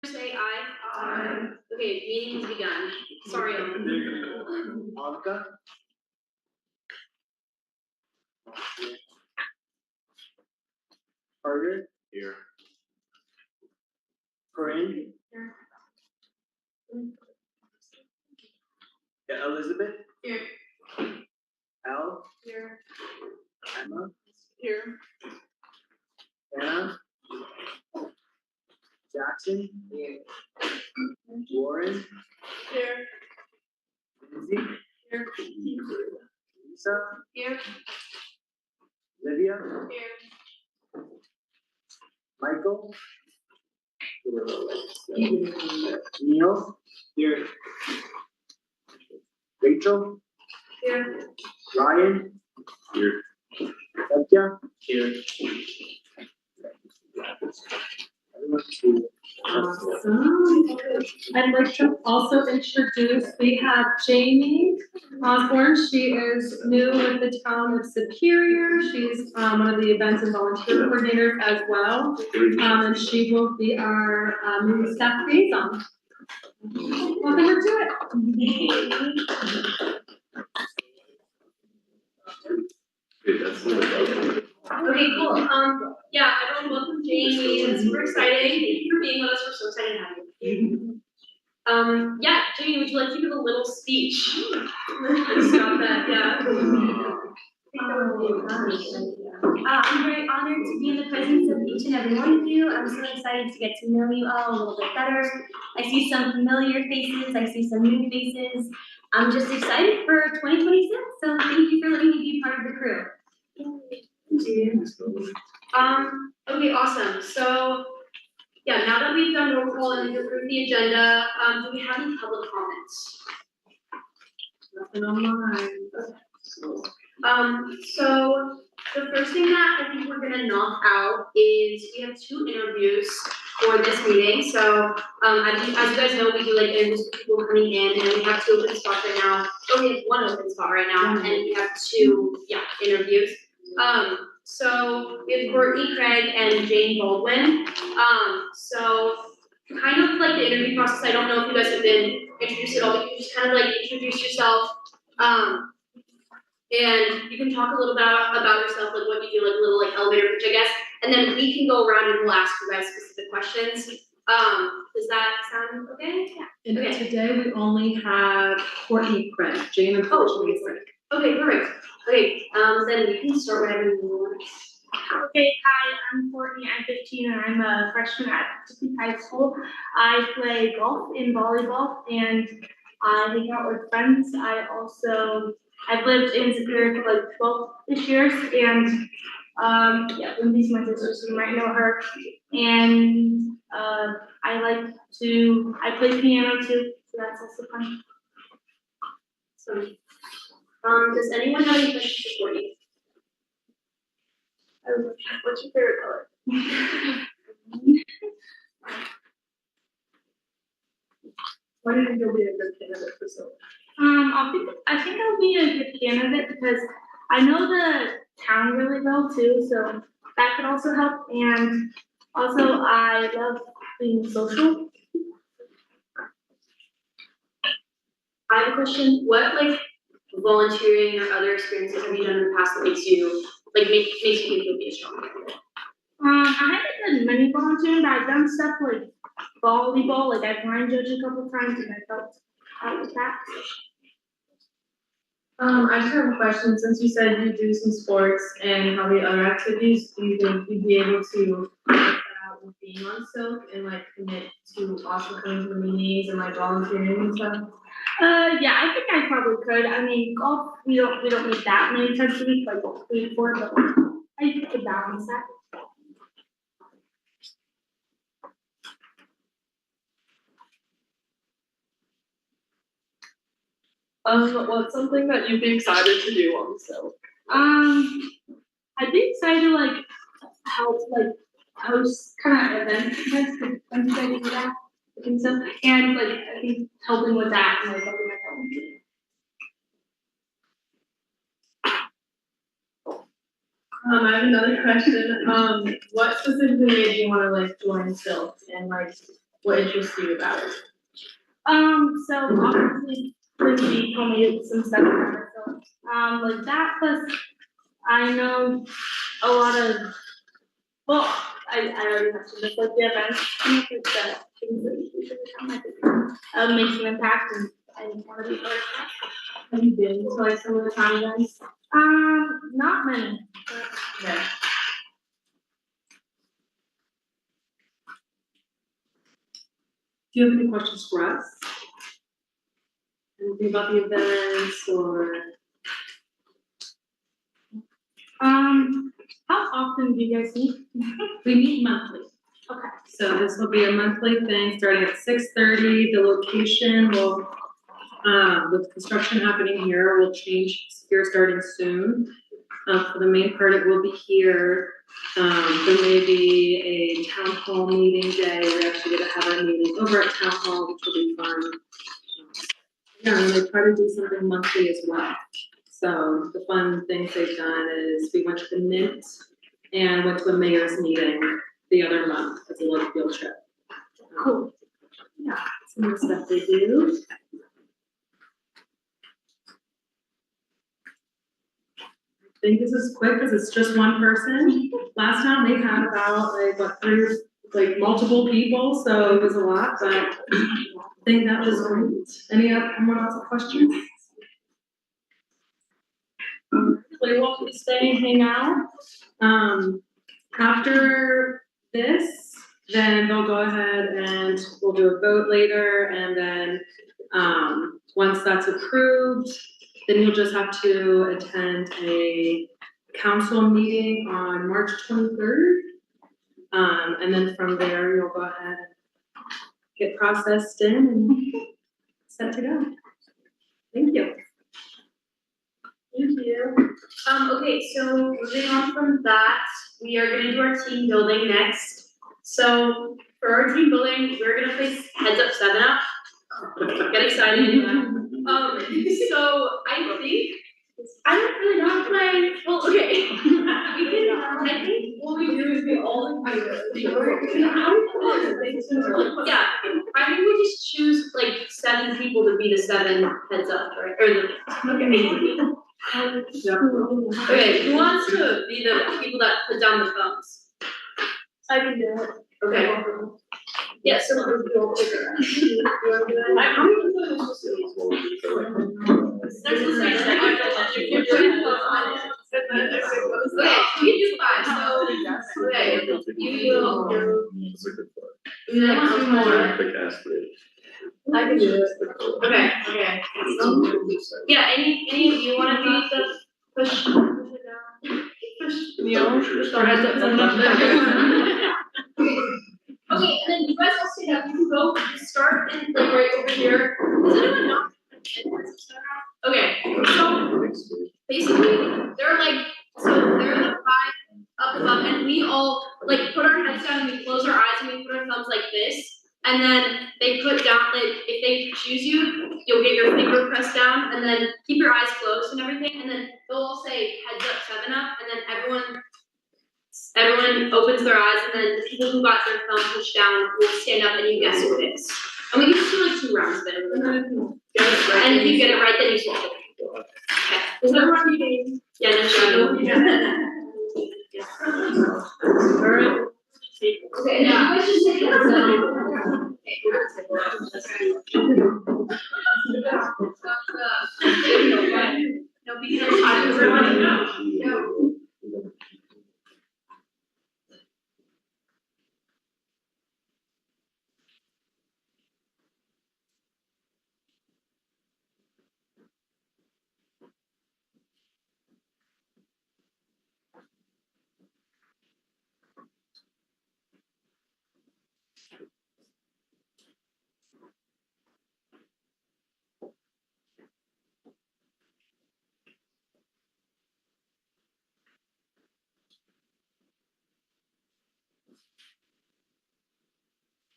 Say aye. Aye. Okay, meeting has begun. Sorry, Monica? Carter? Here. Corinne? Here. Yeah, Elizabeth? Here. Al? Here. Emma? Here. Anna? Jackson? Here. Lauren? Here. Lindsay? Here. Lisa? Here. Olivia? Here. Michael? Neil? Here. Rachel? Here. Ryan? Here. Satya? Here. Everyone's here. Awesome. I'd like to also introduce, we have Jamie Osborne. She is new with the town of Superior. She's one of the events and volunteer coordinators as well. And she will be our new staff liaison. Welcome her to it. Okay, cool. Yeah, everyone, welcome Jamie. It's super exciting. Thank you for being with us. We're so excited to have you. Yeah, Jamie, would you like to give a little speech? Stop that, yeah. I'm very honored to be in the presence of each and every one of you. I'm so excited to get to know you all a little bit better. I see some familiar faces, I see some new faces. I'm just excited for 2026, so thank you for letting me be part of the crew. Okay, awesome. So, yeah, now that we've done roll call and approved the agenda, do we have any public comments? Nothing online. So the first thing that I think we're gonna knock out is we have 2 interviews for this meeting. So, as you guys know, we do like interviews with people coming in, and we have 2 open spots right now. Oh, we have 1 open spot right now, and we have 2, interviews. So we have Courtney Craig and Jane Baldwin. So kind of like the interview process, I don't know if you guys have been introduced at all, but you can just kind of like introduce yourself. And you can talk a little bit about yourself, like what you do, like a little like elevator pitch, I guess. And then we can go around and we'll ask you guys specific questions. Does that sound okay? And Okay. today we only have Courtney Craig. Jane unfortunately is sick. Okay, perfect. Okay, then you can start whenever you want. Okay, hi, I'm Courtney, I'm 15 and I'm a freshman at Pacific High School. I play golf and volleyball and I hang out with friends. I've lived in Superior for like 12-ish years and Lindsay's my sister, so you might know her. And I play piano too, so that's also fun. So, does anyone have any questions for you? What's your favorite color? Why do you think you'll be a good candidate for silk? I think I'll be a good candidate because I know the town really well too, so that could also help. And also, I love being social. I have a question. What like volunteering or other experiences have you done in the past that makes you think you'll be a strong candidate? I haven't done many volunteering, but I've done stuff like volleyball, like I've line judged a couple times and I felt out with that. I just have a question. Since you said you do some sports and probably other activities, do you think you'd be able to work that out with being on silk and like commit to also going to the meetings and like volunteering and stuff? Yeah, I think I probably could. I mean, golf, we don't meet that many times a week, like 3 or 4, but I could balance that. What's something that you'd be excited to do on silk? I'd be excited to like help like host kind of events, I'm excited to do that. I think so. And like I think helping with that and like helping my family. I have another question. What specifically made you want to like join silk and like What interests you about it? So obviously, Lindsay told me some stuff about it, so, like that, plus I know a lot of, well, I already mentioned this, like the events, and it's the things that we should become, I think, makes an impact, and I want to be part of that. Have you been to like some of the town events? Not many, but Yeah. Do you have any questions for us? Anything about the events or? how often do you guys meet? We meet monthly. Okay. So this will be a monthly thing, starting at 6:30. The location will, with construction happening here, will change here starting soon. For the main part, it will be here. There may be a town hall meeting day. We're actually gonna have our meeting over at town hall, which will be fun. Yeah, and they try to do something monthly as well. So the fun things they've done is we went to the Mint and went to the mayor's meeting the other month as a little field trip. Cool. Yeah, some of the stuff they do. I think this is quick because it's just one person. Last time they had about like multiple people, so it was a lot, but I think that was great. Anyone else have questions? You're welcome to stay and hang out. After this, then they'll go ahead and we'll do a vote later, and then, once that's approved, then you'll just have to attend a council meeting on March 23rd. And then from there, you'll go ahead and get processed in and set to go. Thank you. Thank you. Okay, so moving on from that, we are gonna do our team building next. So for our team building, we're gonna play Heads Up 7 Up. Get excited. So I think, I don't really know how to play, well, okay. We can, I think what we do is we all agree. Yeah, I think we just choose like 7 people to be the 7 heads up, right, or the, okay. Okay, who wants to be the people that put down the thumbs? I can do it. Okay. Yeah, so. Okay, we can do 5, so, okay, you will do. Two more. I can do it. Okay. Yeah, any of you wanna be the push it down? Neil? Or heads up, Okay, and then you guys all stand up, you can go start and like right over here. Does anyone know? Okay, so basically, there are the 5 up above, and we all like put our heads down and we close our eyes and we put our thumbs like this. And then they put down, like, if they choose you, you'll get your finger pressed down, and then keep your eyes closed and everything, and then they'll all say heads up, 7 up, and then everyone opens their eyes, and then the people who got their thumb pushed down will stand up and you guess who it is. And we can just do like 2 rounds of it. And if you get it right, then you swallow. Okay. Is that what you mean? Yeah, no struggle. Alright. Okay, now you guys just say heads No, because I was running. No.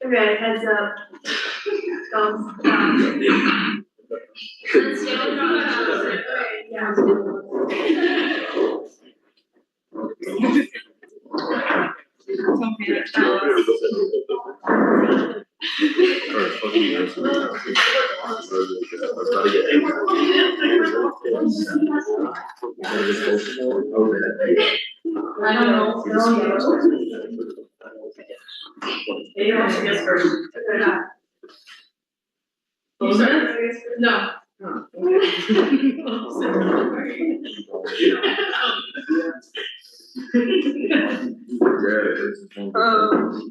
Okay, heads up. Thumbs down. Let's stay on the okay, yeah. I don't know. Maybe I should guess first. No.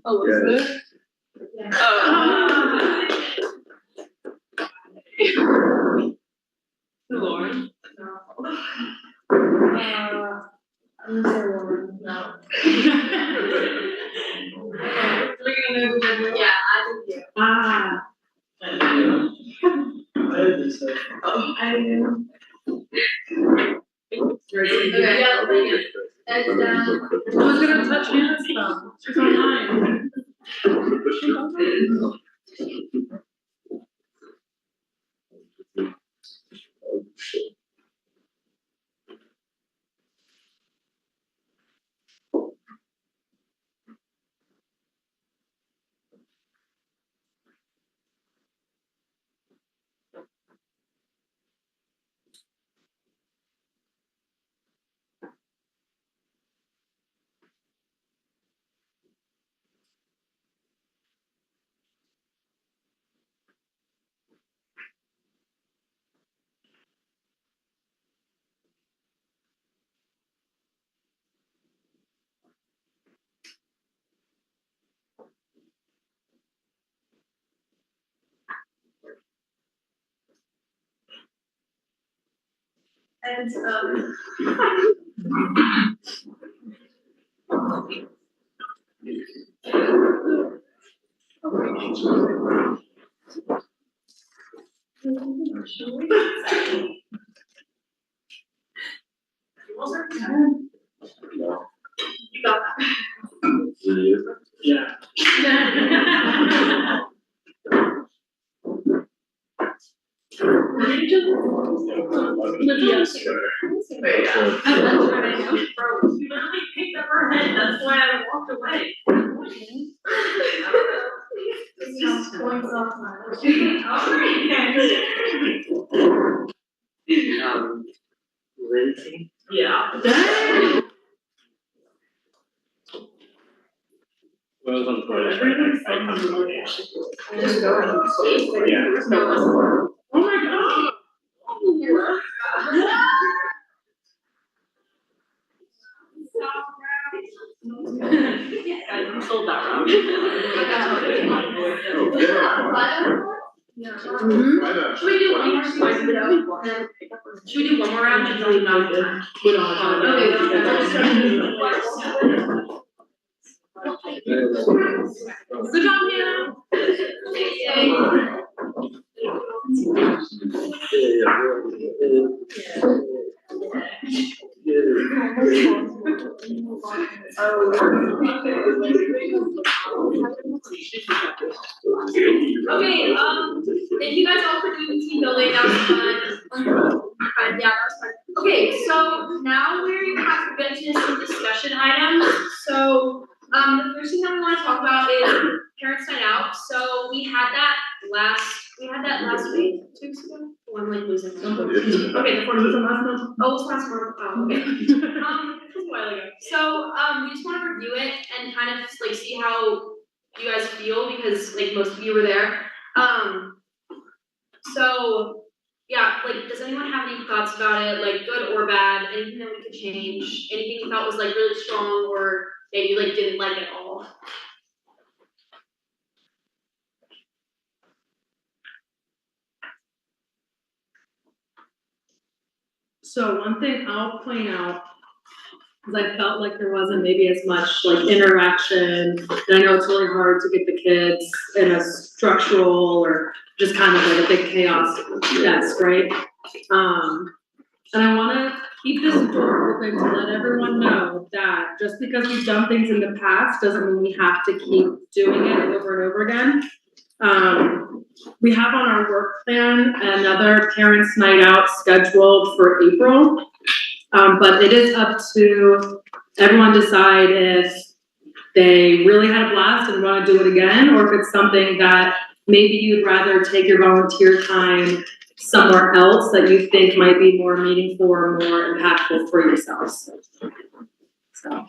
Elizabeth? Lauren? I'm gonna say Lauren, no. Yeah, I did. Ah. I had this, Okay, yeah, bring it. That's down. Who's gonna touch Hannah's stuff? She's online. And, you got yeah. She literally picked up her head, that's why I walked away. It's just going off Lindsay? Yeah. Well, I was on the phone. Oh my god. Guys, who sold that round? Should we do one more slice it out? Should we do one more round and leave not time? Put on. Good job, Hannah. Okay, thank you guys all for doing team building, that was fun. Yeah, that was fun. Okay, so now we have to get into some discussion items. So, the first thing that we wanna talk about is parents' night out. So we had that last week, 2 weeks ago? Oh, I'm like losing. Okay, the 14th. Was it last month? Oh, it's last month, oh, okay. It was a while ago. So, we just wanna review it and kind of just like see how you guys feel, because like most of you were there. So, yeah, like, does anyone have any thoughts about it, like good or bad, anything that we could change, anything you felt was like really strong or that you like didn't like at all? So one thing I'll point out, because I felt like there wasn't maybe as much like interaction, and I know it's really hard to get the kids in a structural or just kind of like a big chaos desk, right? And I wanna keep this door open to let everyone know that just because we've done things in the past doesn't mean we have to keep doing it over and over again. We have on our work plan another parents' night out scheduled for April. But it is up to everyone to decide if they really had a blast and wanna do it again, or if it's something that maybe you'd rather take your volunteer time somewhere else that you think might be more meaningful or more impactful for yourselves. So.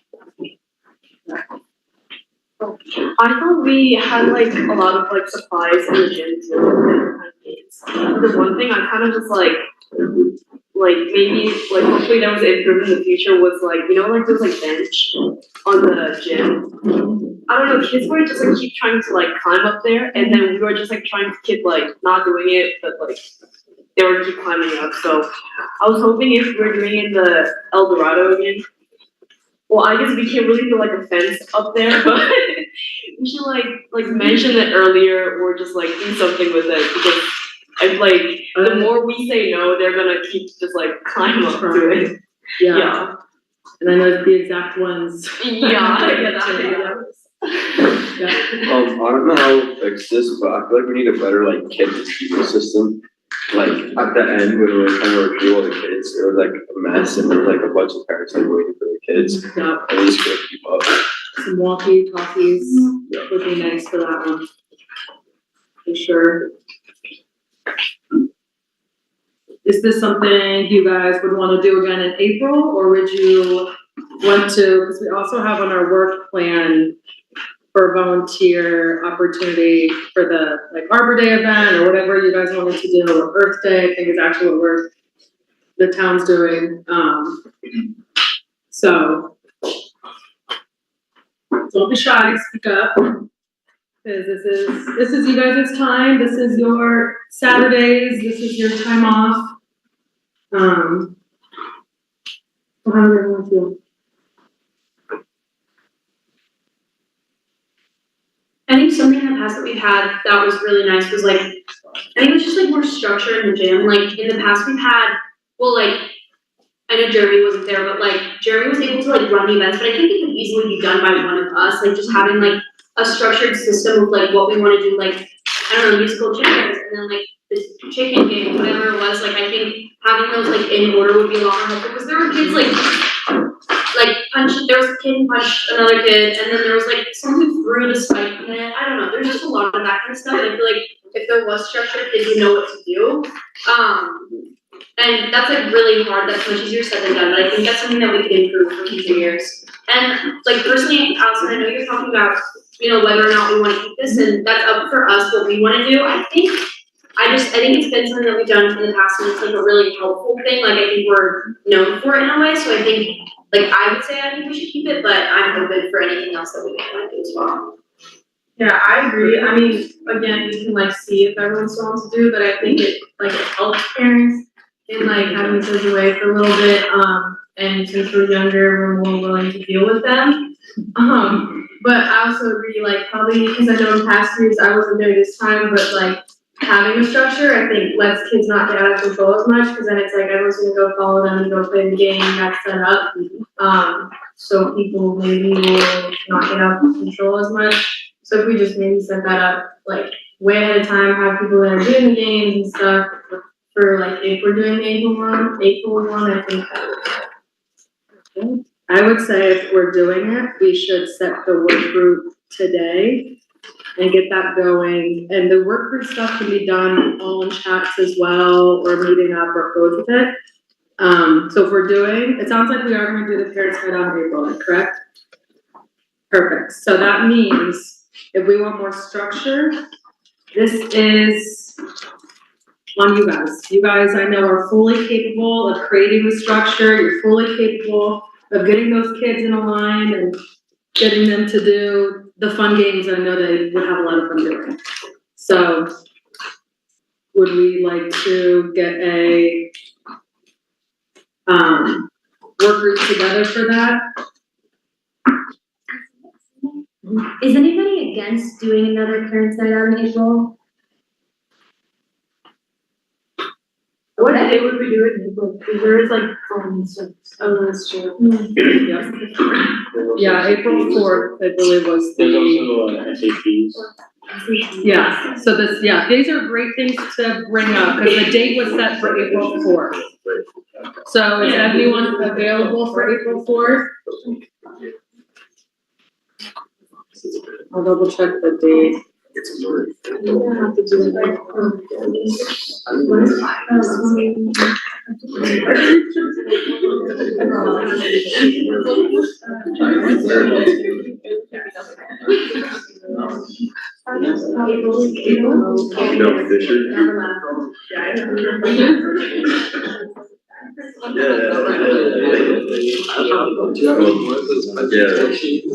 I thought we had like a lot of like supplies in the gym too, different kind of games. The one thing I kind of just like maybe like hopefully that was improved in the future was like, you know, like there's like bench on the gym. I don't know, kids were just like keep trying to like climb up there, and then we were just like trying to keep like not doing it, but like they were keep climbing up. So I was hoping if we're doing it in the El Dorado again. Well, I guess we can't really do like a fence up there, but we should like mention it earlier or just like do something with it because I feel like the more we say no, they're gonna keep just like climb up to it. Yeah. And I know the exact ones. Yeah. Yeah. I don't know how to fix this, but I feel like we need a better like kid retrieval system. Like at the end when we were trying to retrieve all the kids, it was like a mess and there was like a bunch of parents like waiting for the kids. Yeah. And we just couldn't keep up. Some walkie-talkies would be nice for that one. For sure. Is this something you guys would want to do again in April, or would you want to, because we also have on our work plan for volunteer opportunity for the like Arbor Day event or whatever you guys wanted to do, or Earth Day, I think is actually what the town's doing. So don't be shy, speak up. Because this is you guys' time, this is your Saturdays, this is your time off. So how do everyone feel? I think something in the past that we've had that was really nice was like, I think it was just like more structure in the gym. Like in the past we've had, well, like, I know Jeremy wasn't there, but like Jeremy was able to like run the events, but I think it could easily be done by one of us, like just having like a structured system of like what we wanna do, like, I don't know, musical chairs, and then like this chicken game, whatever it was, like I think having those like in order would be a lot more helpful, because there were kids like there was a kid who punched another kid, and then there was like someone who threw the spike net. I don't know, there's just a lot of that kind of stuff, and I feel like if there was structure, kids would know what to do. And that's like really hard, that's much easier said than done, but I think that's something that we could improve for future years. And like personally, Allison, I know you're talking about, you know, whether or not we wanna keep this, and that's up for us, what we wanna do. I think it's been something that we've done in the past, and it's like a really helpful thing, like I think we're known for it in a way, so I think, like I would say I think we should keep it, but I'm open for anything else that we want to do as well. Yeah, I agree. I mean, again, you can like see if everyone still wants to do it, but I think it helps parents in like having kids away for a little bit. And since we're younger, we're more willing to deal with them. But I also agree, like probably because I know in past years I wasn't there this time, but like having a structure, I think lets kids not get out of control as much, because then it's like everyone's gonna go follow them and go play the game that's set up. So people maybe will not get out of control as much. So if we just maybe set that up like way ahead of time, have people that are doing the games and stuff for like if we're doing April one, I think that would be good. I would say if we're doing it, we should set the work group today and get that going. And the work group stuff can be done all in chats as well, or meeting up or both of it. So if we're doing, it sounds like we are gonna do the parents' night out in April, correct? Perfect. So that means if we want more structure, this is on you guys. You guys, I know, are fully capable of creating the structure. You're fully capable of getting those kids in a line and getting them to do the fun games I know they would have a lot of fun doing. So would we like to get a work group together for that? Is anybody against doing another parents' night out in April? What day would we do it? Because there is like, oh, that's true. Yeah, April 4th, I believe was There's the, also SAPs. yeah, so this, yeah, these are great things to bring up, because the date was set for April 4th. So is everyone available for April 4th? I'll double check the date. get some work. No, Fisher.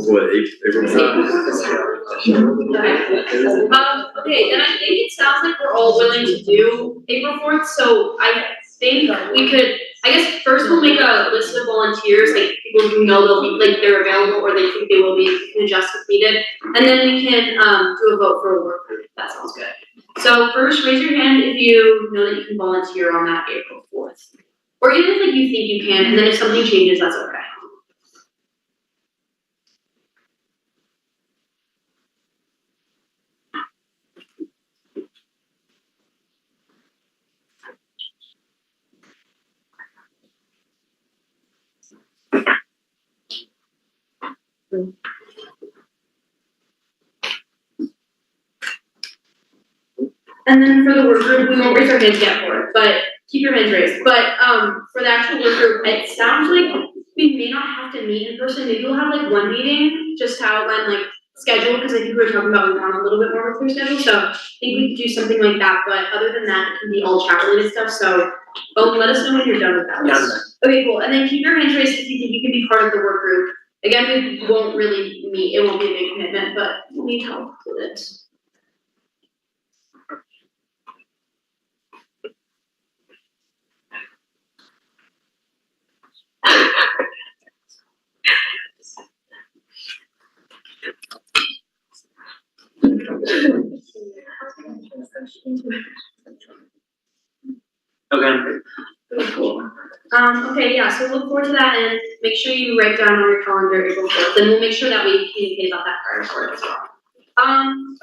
What, April? Okay, then I think it sounds like we're all willing to do April 4th, so I think we could, I guess first we'll make a list of volunteers, like people who know they'll be, like they're available or they think they will be, we can adjust if needed. And then we can, do a vote for a work group, that sounds good. So first, raise your hand if you know that you can volunteer on that April 4th. Or even if like you think you can, and then if something changes, that's okay. And then for the work group, we won't raise our hands yet for it, but keep your hands raised. But for the actual work group, it sounds like we may not have to meet in person. Maybe we'll have like one meeting just to outline like schedule, because I think we were talking about we want a little bit more of a schedule. So I think we could do something like that. But other than that, it can be all chat related stuff. So let us know when you're done with that. Okay, cool. And then keep your hands raised if you think you can be part of the work group. Again, we won't really meet. It won't be a big commitment, but we'll need help with it. Okay. Cool. Okay, yeah, so look forward to that and make sure you write down on your calendar April 4th, and we'll make sure that we communicate about that prior to it as well.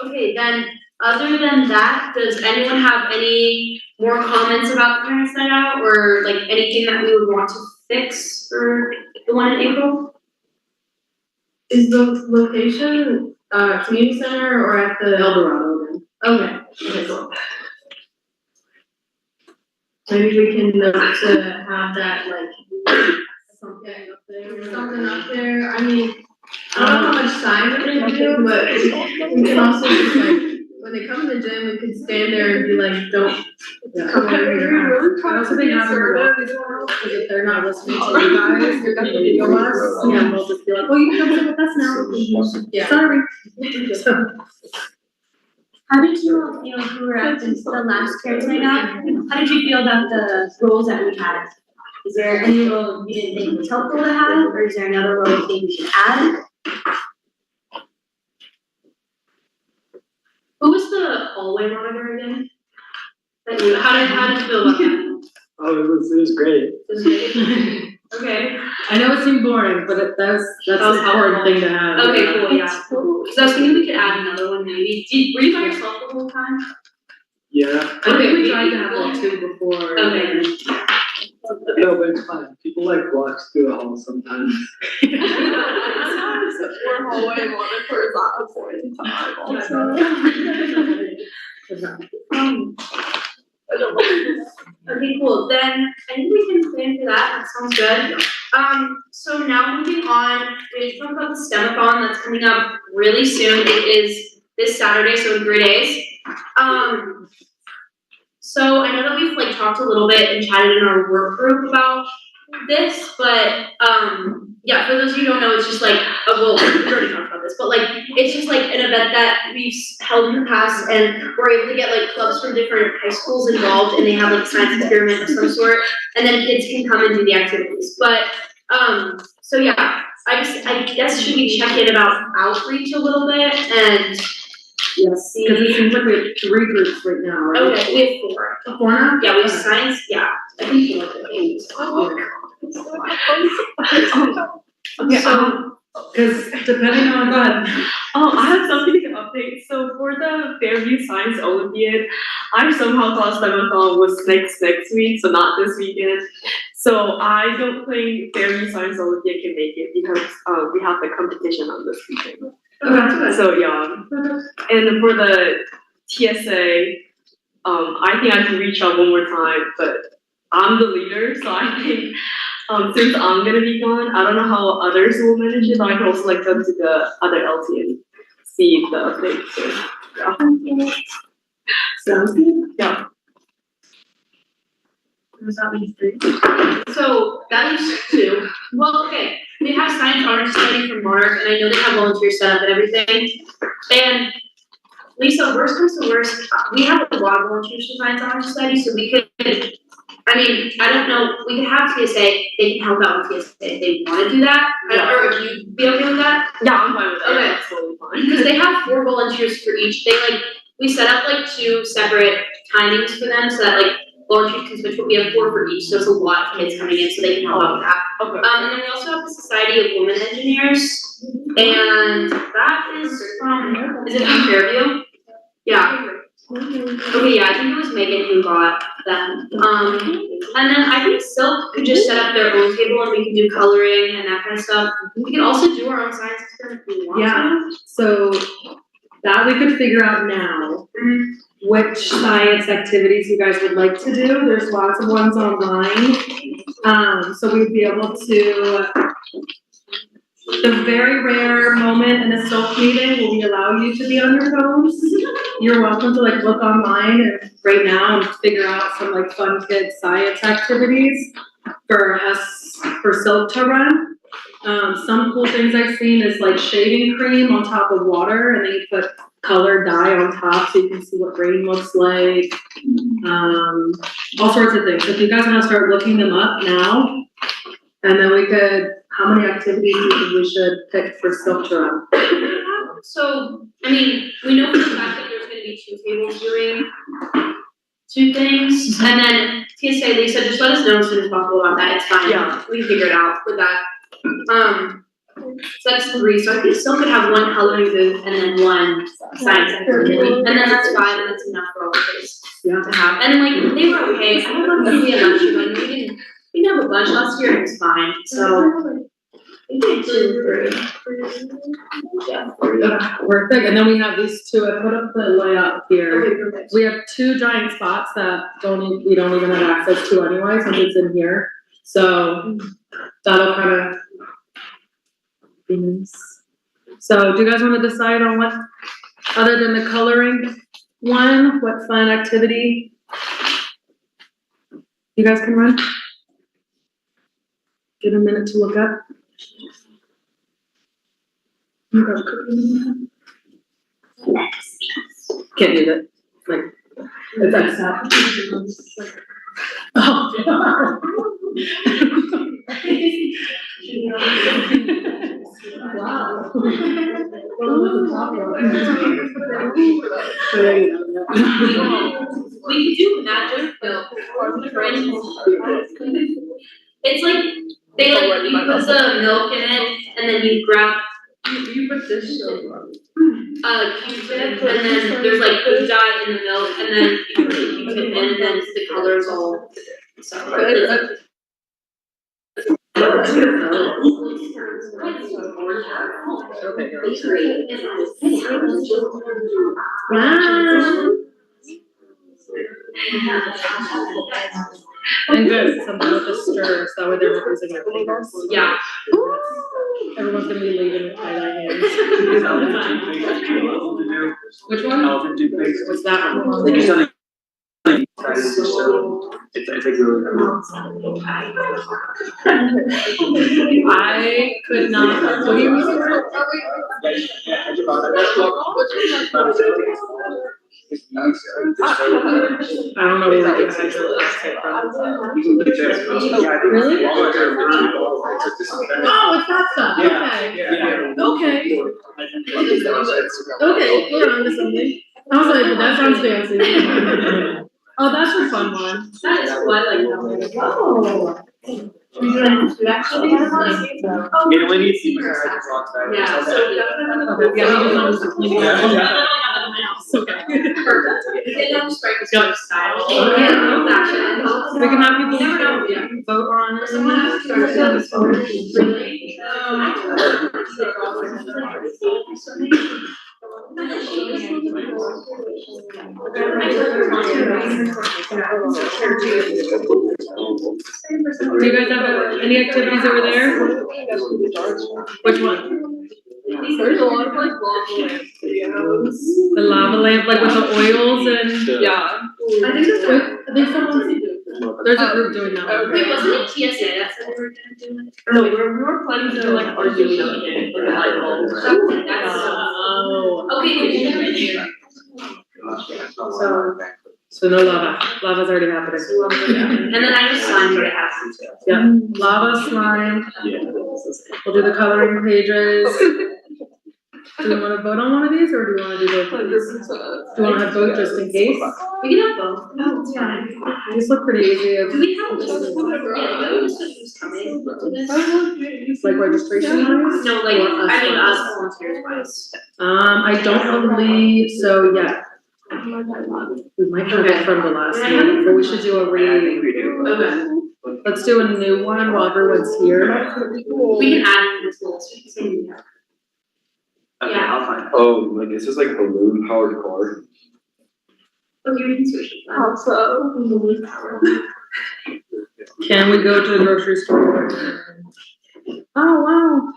Okay, then, other than that, does anyone have any more comments about the parents' night out, or like anything that we would want to fix for the one in April? Is the location, community center or at the? Eldorado then. Okay, okay, cool. Maybe we can note to have that something up there, I mean, I don't know how much sign we can do, but we can also just when they come to the gym, we could stand there and be like, don't come over here. I also think having a because if they're not listening to you guys, you're gonna video us, and we'll just be like, well, you can come sit with us now. Yeah. Sorry. How did you all feel who were at the last parents' night out? How did you feel about the roles that we had? Is there any role you didn't think was helpful to have, or is there another role you think we should add? Who was the hallway monitor again? That you, how did you feel about that? Oh, it was great. It was great? Okay, I know it seemed boring, but that's That was an important thing to have. okay, cool, yeah. Cause I was thinking we could add another one maybe. Were you by yourself the whole time? Yeah. I think we tried to have like two before. Okay. No, but it's fine. People like walks through the hall sometimes. Sometimes we're hallway monitors at a point in time also. Okay, cool, then I think we can plan for that, sounds good. So now moving on, we talked about the STEM-a-thon that's coming up really soon, it is this Saturday, so in 3 days. So I know that we've like talked a little bit and chatted in our work group about this, but yeah, for those of you who don't know, it's just like, well, we've already talked about this, but like, it's just like an event that we've held in the past, and we're able to get like clubs from different high schools involved, and they have like a science experiment of some sort, and then kids can come and do the activities, but so yeah, I guess should we check in about outreach a little bit and Yes, see. because it seems like we have 3 groups right now, right? Okay, we have 4. 4 now? Yeah, we have science, yeah, I think 4. Because depending on that. I have something to update. So for the Fairview Science Olympiad, I somehow thought STEM-a-thon was next week, so not this weekend. So I don't think Fairview Science Olympiad can make it because we have the competition on this weekend. So, yeah. And for the TSA, I think I can reach out one more time, but I'm the leader, so I think, since I'm gonna be gone, I don't know how others will manage it, but I can also like go to the other LT and see the update, so, yeah. Sounds good. Yeah. Does that mean three? So that leaves two. Well, okay, they have science honor study for Mark, and I know they have volunteer set up and everything. And Lisa, worst comes to worst, we have a lot of volunteers for science honor study, so we could, I mean, I don't know, we could have TSA, they can help out with TSA if they wanna do that, or if you'd be okay with that? Yeah, I'm fine with that, Okay. that's totally fine. Because they have 4 volunteers for each, we set up like 2 separate timings for them, so that like volunteers can switch, but we have 4 for each, so it's a lot of kids coming in, so they can help out with that. Okay. And then we also have the Society of Women Engineers, and that is from, is it from Fairview? Yeah. Okay, yeah, I think it was Megan who got them. And then I think SYLC could just set up their own table and we can do coloring and that kind of stuff. We can also do our own science experiment if we want to. Yeah. So that we could figure out now, which science activities you guys would like to do. There's lots of ones online. So we'd be able to, the very rare moment in a SYLC meeting where we allow you to be on your phones. You're welcome to like look online and right now and figure out some like fun kid science activities for us, for SYLC to run. Some cool things I've seen is like shaving cream on top of water and then you put colored dye on top so you can see what rain looks like. All sorts of things. So if you guys wanna start looking them up now, and then we could, how many activities do you think we should pick for SYLC to run? So, I mean, we know for the fact that there's gonna be 2 tables doing 2 things, and then TSA, Lisa, just let us know as soon as possible about that, it's fine. Yeah. We can figure it out with that. So that's 3, so I think SYLC could have 1 coloring booth and then 1 science activity, and then that's 5, and that's enough for all the kids to have. And like, they were okay, I don't know if we had last year, but we didn't have a bunch last year, and it's fine, so. We did 2 or 3. Yeah. We're big, and then we have these 2, I put up the layout here. Okay, perfect. We have 2 giant spots that we don't even have access to anyway, since it's in here. So that'll kind of be nice. So do you guys want to decide on what, other than the coloring one, what fun activity you guys can run? Give a minute to look up. Can't do that, like, it's like. Oh. Wow. We could do magic, but it's like, they like, you put the milk in it, and then you grab You put this Q-tip, and then there's like food dye in the milk, and then you put the Q-tip in, and then the colors all, so. And good, something with a stir, so that way they're not using their fingers. Yeah. Everyone's gonna be leaving with their hands. Which one? Elephant toothpaste. What's that one? They just done it. It's like really. I could not, what do you mean? I don't know where that is. Really? Oh, it's that stuff, okay. Okay, we're on to something. I was like, that sounds fancy. Oh, that's a fun one. That is what I like that. Oh. It only needs to be outside. Yeah, so. Okay. Perfect. They don't strike the style. Yeah. Fashion. We can have people. You never know, yeah. Vote on it. Someone has to start this. Really? Do you guys have any activities over there? Which one? There's a lot of like lava lamp videos. The lava lamp, like with the oils and. Yeah. I think someone's. There's a group doing that one. Wait, wasn't it TSA that said we were gonna do it? No, we were planning to do like our doing it for the light bulbs. Oh. Okay, So no lava. Lava's already happening. and then I just signed what it has to. Yeah, lava, slime. We'll do the coloring pages. Do we wanna vote on one of these, or do we wanna do both of these? Do you wanna have both just in case? We can have both. No, it's fine. These look pretty easy. Do we have a list of, yeah, do we have a list of who's coming to this? Like registration wise? No, like, I mean, us volunteers wise. I don't believe so yet. We might have it from the last meeting, but we should do a Okay. let's do a new one while everyone's here. We can add it to this list. Yeah. I'll find. Oh, like, is this like balloon powered car? Okay, we can switch it. Also. Can we go to the grocery store? Oh, wow.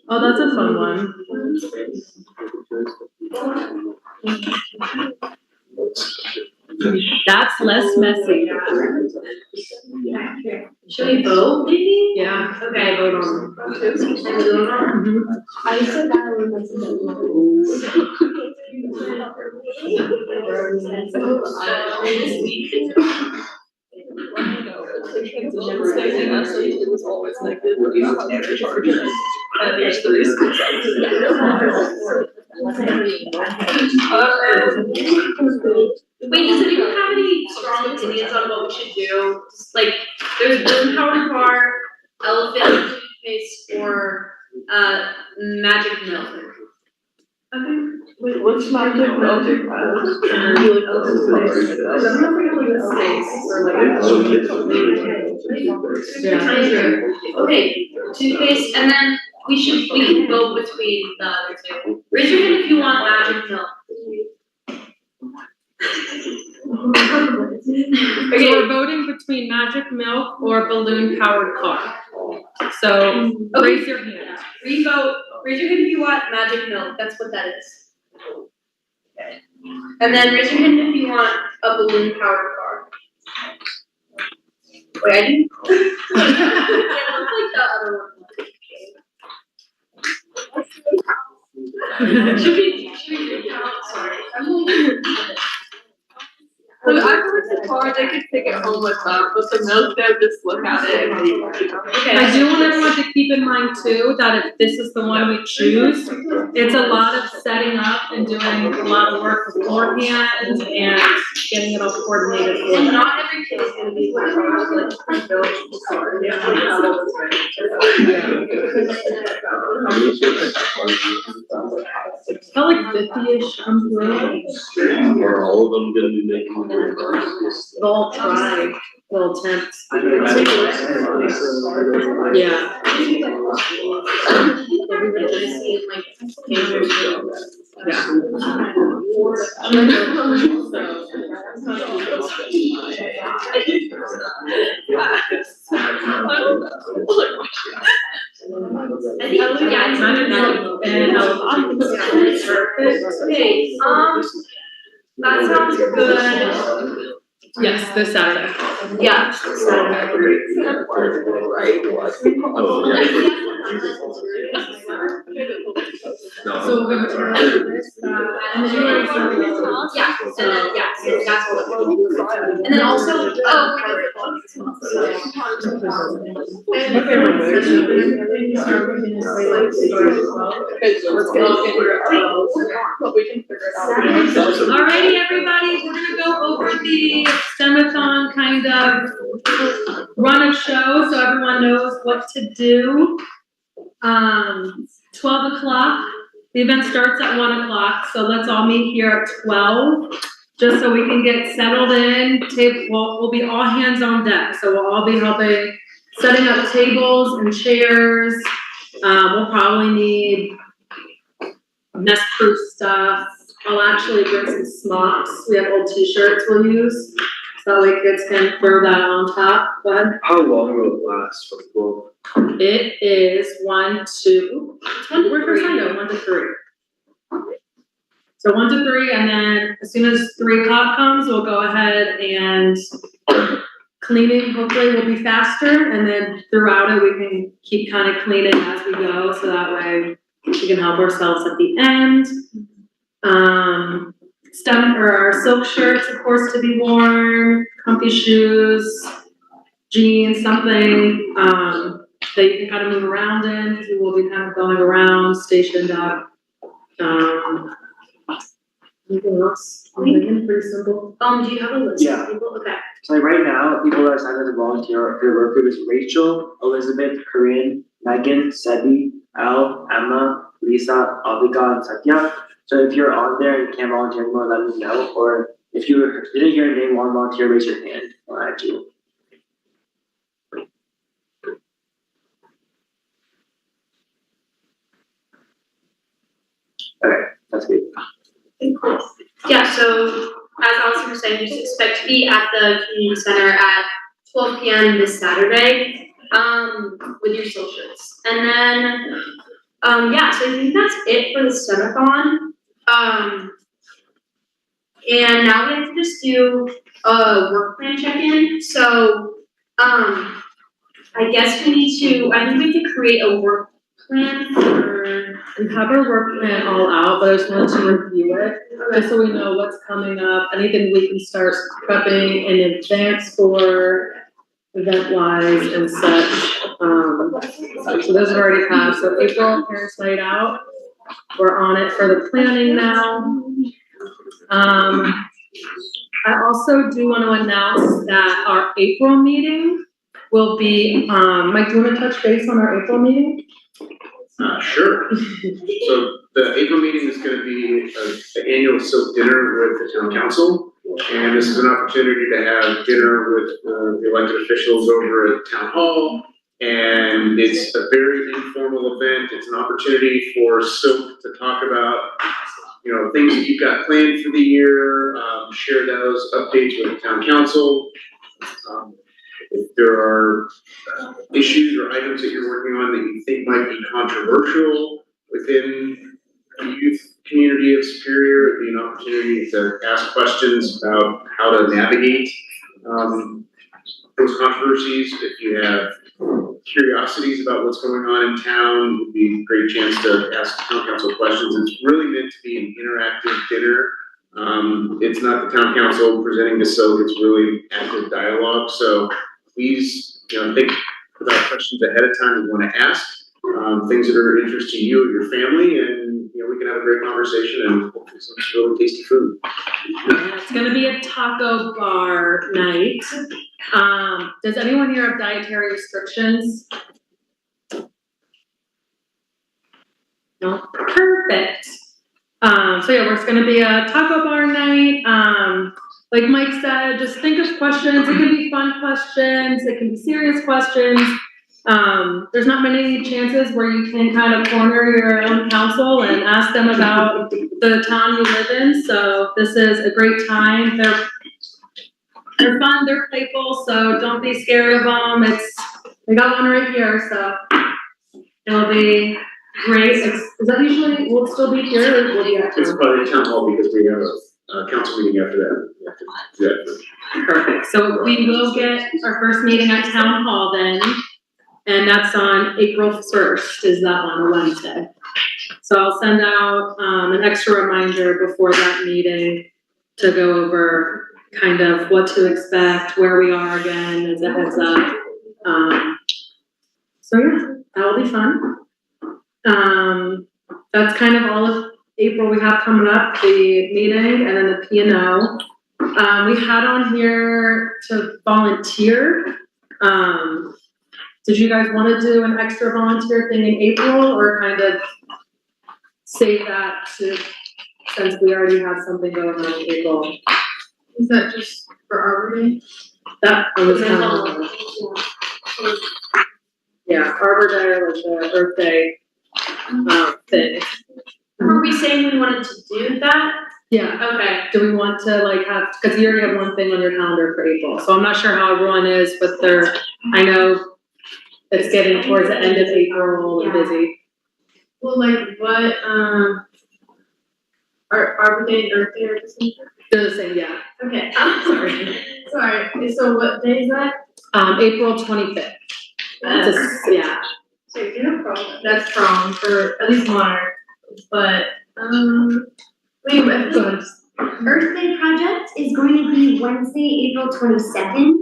Oh, that's a fun one. That's less messy. Should we vote maybe? Yeah. Okay. I vote on. Mhm. I said it was always negative. And there's the reason. Wait, does anyone have any strong opinions on what we should do? Just like, there's balloon powered car, elephant toothpaste, or magic milk. Wait, what's magic melting Okay, toothpaste, and then we can go between the other two. Raise your hand if you want magic milk. Okay, we're voting between magic milk or balloon powered car. So raise your hand. Revote, raise your hand if you want magic milk, that's what that is. Okay. And then raise your hand if you want a balloon powered car. Wait, I didn't. It looks like the other one. Should we recount? Sorry. I heard the car, they could take it home with them, but the milk, they'll just look at it and be like, I do want everyone to keep in mind too, that if this is the one we choose, it's a lot of setting up and doing a lot of work beforehand and getting it all coordinated for And them. not every kid is gonna be like, Felt like 50-ish come through. Are all of them gonna be making? They'll all try, they'll attempt. Yeah. Everybody just see like pictures. I think, yeah, it's Magic milk and Okay, that sounds good. yes, this Saturday. Yeah. So we're gonna try this, and then you already said it. Yeah, and then, yeah, so that's all. And then also, but we can figure it out. Alrighty, everybody, we're gonna go over the STEMathon kind of run of show, so everyone knows what to do. 12 o'clock, the event starts at 1 o'clock, so let's all meet here at 12. just so we can get settled in, we'll be all hands on deck, so we'll all be helping setting up tables and chairs. We'll probably need mess-proof stuff. I'll actually bring some smocks. We have old t-shirts we'll use, so that way kids can throw that on top. Go ahead. How long will it last for school? It is 1 to, we're first time, no, 1 to 3. So 1 to 3, and then as soon as 3 o'clock comes, we'll go ahead and cleaning hopefully will be faster, and then throughout it, we can keep kind of cleaning as we go, so that way we can help ourselves at the end. Our silk shirts, of course, to be worn, comfy shoes, jeans, something, that you can kind of move around in, because we will be kind of going around, stationed up. Anything else? Pretty simple. Do you have a list Yeah. of people? Okay. So like right now, people that are signed up to volunteer for the work group is Rachel, Elizabeth, Corinne, Megan, Sebi, Elle, Emma, Lisa, Abigail, and Satya. So if you're on there and you can't volunteer anymore, let me know. Or if you didn't hear your name, want to volunteer, raise your hand. I'll add you. Okay, that's good. Yeah, so as Allison was saying, just expect to be at the community center at 12 p.m. this Saturday, with your socials. And then, yeah, so I think that's it for the subathon. And now we have to just do a work plan check-in. So, I guess we need to, I think we have to create a work plan for. We have our work plan all out, but I just wanted to review it, just so we know what's coming up, anything we can start prepping in advance for, event-wise and such. So those have already passed, so April, Parents Night Out, we're on it for the planning now. I also do want to announce that our April meeting will be, Mike, do you want to touch base on our April meeting? Sure. So the April meeting is gonna be the annual SYLC dinner with the town council. And this is an opportunity to have dinner with the elected officials over at town hall. And it's a very informal event. It's an opportunity for SYLC to talk about, you know, things that you've got planned for the year, share those updates with the town council. If there are issues or items that you're working on that you think might be controversial within the youth community of Superior, it'd be an opportunity to ask questions about how to navigate those controversies. If you have curiosities about what's going on in town, it would be a great chance to ask town council questions. It's really meant to be an interactive dinner. It's not the town council presenting to SYLC, it's really active dialogue. So please, think about questions ahead of time you want to ask, things that are of interest to you and your family, and we can have a great conversation and hopefully some really tasty food. Yeah, it's gonna be a taco bar night. Does anyone here have dietary restrictions? No, perfect. So yeah, it's gonna be a taco bar night. Like Mike said, just think of questions. It can be fun questions, it can be serious questions. There's not many chances where you can kind of corner your own council and ask them about the town you live in, so this is a great time. They're fun, they're playful, so don't be scared of them. We got one right here, so it'll be great. Is that usually, will it still be here or will it be at It's town? probably town hall because we have a council meeting after that. Yeah. Perfect, so we will get our first meeting at town hall then, and that's on April 1st, is that on a Wednesday. So I'll send out, an extra reminder before that meeting to go over kind of what to expect, where we are again, as a heads up. So yeah, that'll be fun. That's kind of all of April we have coming up, the meeting and then the P&O. We had on here to volunteer. Did you guys want to do an extra volunteer thing in April or kind of save that to, since we already have something going on in April? Is that just for Arbor Day? That, I was Mental kind of, health. yeah, Arbor Day or like the Earth Day, thing. Were we saying we wanted to do that? Yeah, Okay. do we want to like have, cause you already have one thing on your calendar for April, so I'm not sure how everyone is with their, I know it's getting towards the end of April and busy. Well, like what, Arbor Day and Earth Day are the same? They're the same, yeah, Okay, sorry. sorry, so what day is that? April 25th. Yeah, So you're prom. That's prom for at least Monarch, but, wait, go ahead. Earth Day project is going to be Wednesday, April 22nd.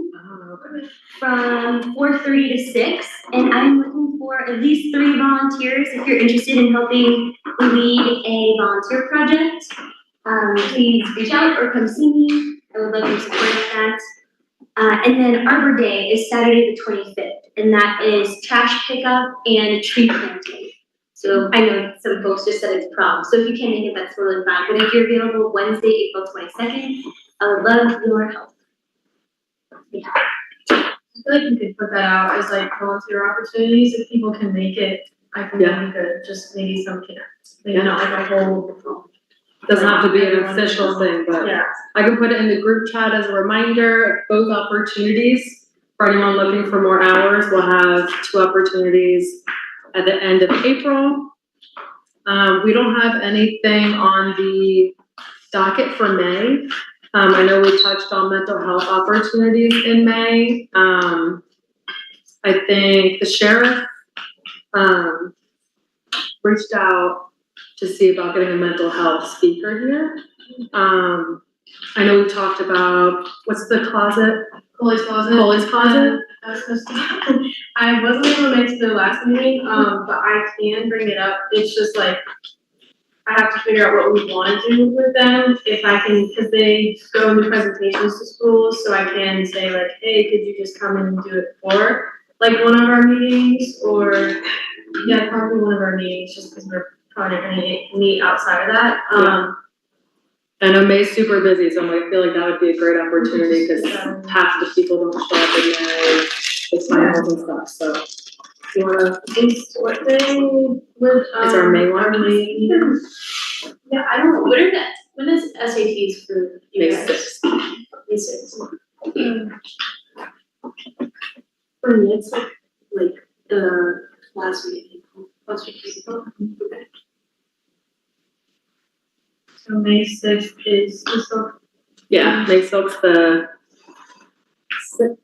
From 4:30 to 6, and I'm looking for at least 3 volunteers if you're interested in helping lead a volunteer project. Please reach out or come see me. I would love your support with that. And then Arbor Day is Saturday the 25th, and that is trash pickup and tree planting. So I know some folks just said it's prom, so if you can't make it, that's totally fine. But if you're available Wednesday, April 22nd, I would love your help. I feel like you could put that out as like volunteer opportunities, if people can make it, I think that'd be good, just maybe some can't. Maybe not like a whole. Doesn't have to be an official thing, but Yeah. I can put it in the group chat as a reminder of both opportunities. For anyone looking for more hours, we'll have 2 opportunities at the end of April. We don't have anything on the docket for May. I know we touched on mental health opportunities in May. I think the sheriff, reached out to see about getting a mental health speaker here. I know we talked about, what's the closet? Coley's Closet. Coley's Closet? I was supposed to, I wasn't able to make it to the last meeting, but I can bring it up, it's just like, I have to figure out what we wanna do with them, if I can, cause they go and do presentations to schools, so I can say like, hey, could you just come in and do it for, like, one of our meetings, or, yeah, probably one of our meetings, just cause we're probably gonna meet outside of that, I know May's super busy, so I feel like that would be a great opportunity, cause half the people don't show up in May, it's finals and stuff, so. You wanna, what day would, Is our May one? our May meeting? Yeah, I don't know, when is SATs for you May guys? 6th. May 6th. For me, it's like the last week, last week, April. Okay. So May 6th is the Yeah, May 6th, the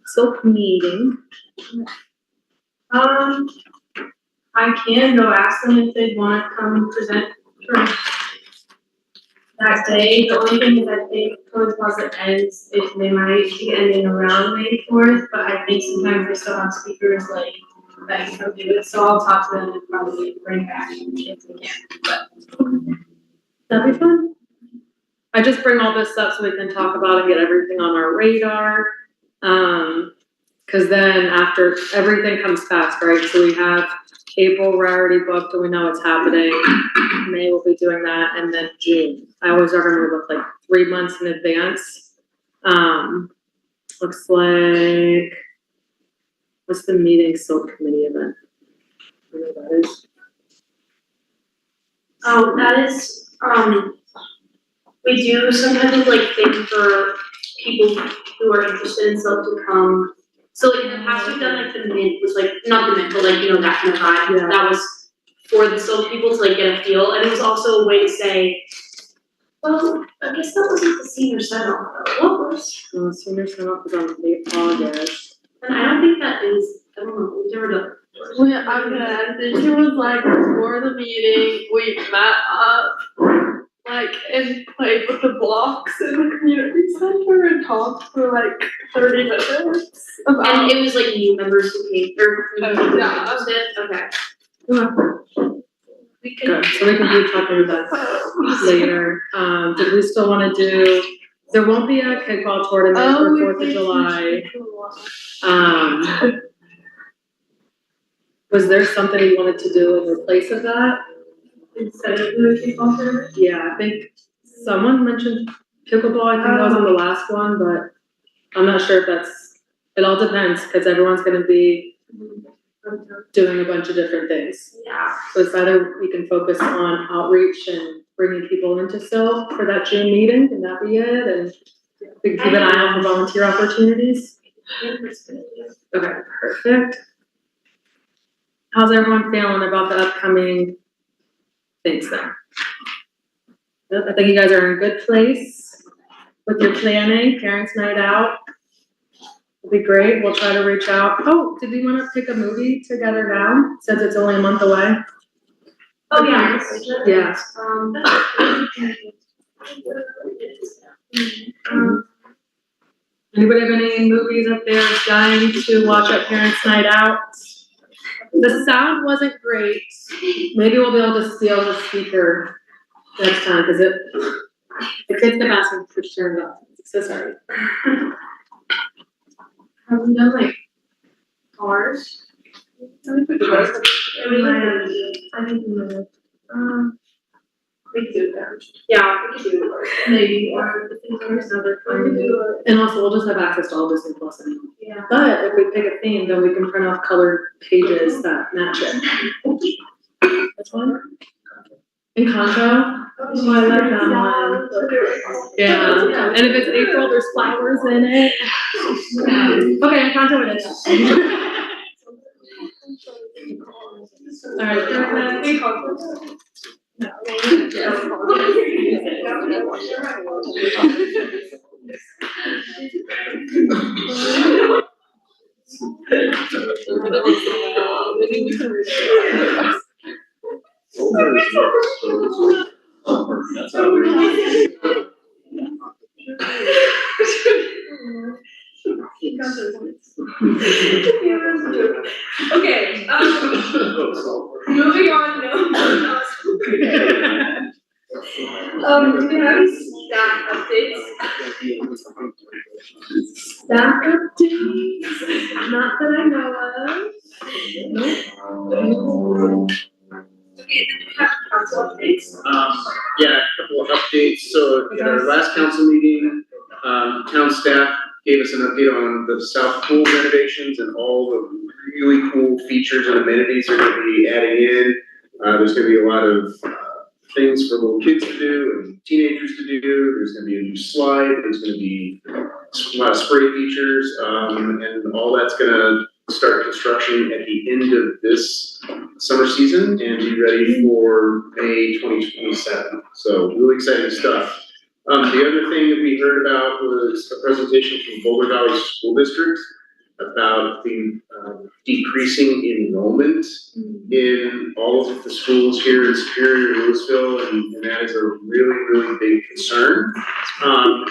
silk meeting. I can go ask them if they'd wanna come present for that day. The only thing is I think Code's Closet ends, if they might be ending around May 4th, but I think sometimes they still have speakers like that can come do it, so I'll talk to them and probably bring back if they can, but. That'd be fun. I just bring all this up so we can talk about and get everything on our radar. Cause then after, everything comes fast, right? So we have April, we're already booked and we know it's happening. May we'll be doing that, and then June. I always remember look like 3 months in advance. Looks like, what's the meeting silk committee event? You know what that is? Oh, that is, we do some kind of like thing for people who are interested in silk to come. So like in the past, we've done like the mint was like, not the mint, but like, you know, that kind of vibe. Yeah. That was for the silk people to like get a feel, and it was also a way to say, well, I guess that wasn't the senior sign off though, what was? Senior sign off is on late August. And I don't think that is, I don't know, we've never done. Well, I'm gonna, I think it was like before the meeting, we met up, like, and played with the blocks in the community center and talked for like 30 minutes about. And it was like new members who came, or new people who were Yeah. interested, okay. We can. Good, so we can keep talking about that later. Did we still wanna do, there won't be a kickball tournament for 4th of July. Was there something you wanted to do in place of that? Instead of doing kickball tournament? Yeah, I think someone mentioned Pickleball, I think that was on the last one, but I'm not sure if it all depends, because everyone's gonna be doing a bunch of different things. Yeah. So it's either we can focus on outreach and bringing people into SYLC for that June meeting, and that be it, and we can keep an eye out for volunteer opportunities. Okay, perfect. How's everyone feeling about the upcoming things then? Yep, I think you guys are in a good place with your planning, parents' night out. It'll be great, we'll try to reach out. Oh, did we wanna pick a movie together now, since it's only a month away? Oh, yeah. Yeah. Anybody have any movies up there dying to watch at parents' night out? The sound wasn't great. Maybe we'll be able to steal the speaker next time, cause the kids kept asking for turn up, so sorry. Have we done like cars? I think we might. We could do that. Yeah, we can do it. Maybe, or there's another. And also, we'll just have access to all Disney Plus anyway. Yeah. But if we pick a theme, then we can print off colored pages that match it. That's one. Encanto? Oh, I like that one. Yeah, and if it's April, there's flowers in it. Okay, Encanto it is. All right, perfect. Okay, moving on, no. Do we have any staff updates? Staff updates? Not that I know of. Nope. Okay, then we have council updates. Yeah, a couple of updates. So at our last council meeting, town staff gave us an update on the south pool renovations and all the really cool features and amenities they're gonna be adding in. There's gonna be a lot of, things for little kids to do and teenagers to do. There's gonna be a new slide. There's gonna be a lot of spray features, and all that's gonna start construction at the end of this summer season and be ready for May 2027. So really exciting stuff. The other thing that we heard about was a presentation from Boulder Valley School District about the decreasing enrollment in all of the schools here in Superior, Louisville, and that is a really, really big concern. And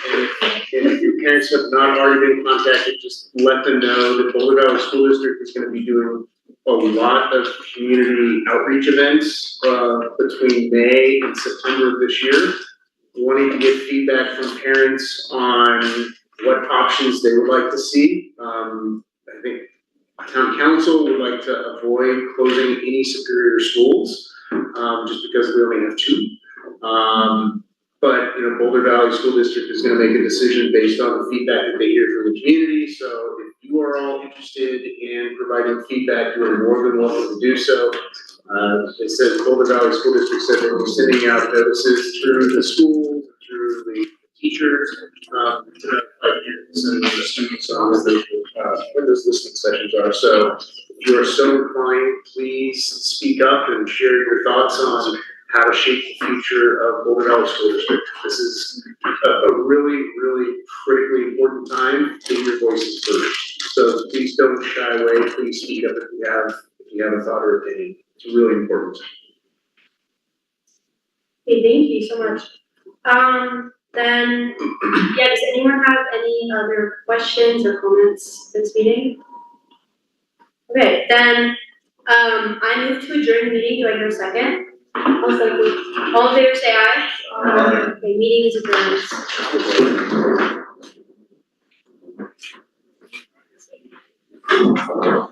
if your parents have not already been contacted, just let them know that Boulder Valley School District is gonna be doing a lot of community outreach events between May and September of this year, wanting to get feedback from parents on what options they would like to see. I think town council would like to avoid closing any Superior schools, just because we only have two. But, Boulder Valley School District is gonna make a decision based on the feedback that they hear from the community. So if you are all interested in providing feedback, you are more than welcome to do so. It says Boulder Valley School District said they'll be sending out notices through the schools, through the teachers, to and the students on when those listening sessions are. So if you are so inclined, please speak up and share your thoughts on how to shape the future of Boulder Valley School District. This is a really, really critically important time to hear your voices first. So please don't shy away. Please speak up if you have a thought or opinion. It's really important. Okay, thank you so much. Then, yeah, does anyone have any other questions or comments this meeting? Okay, then, I move to adjourn the meeting. Do I hear a second? I'll second. All in favor, say aye. Okay, meeting is adjourned.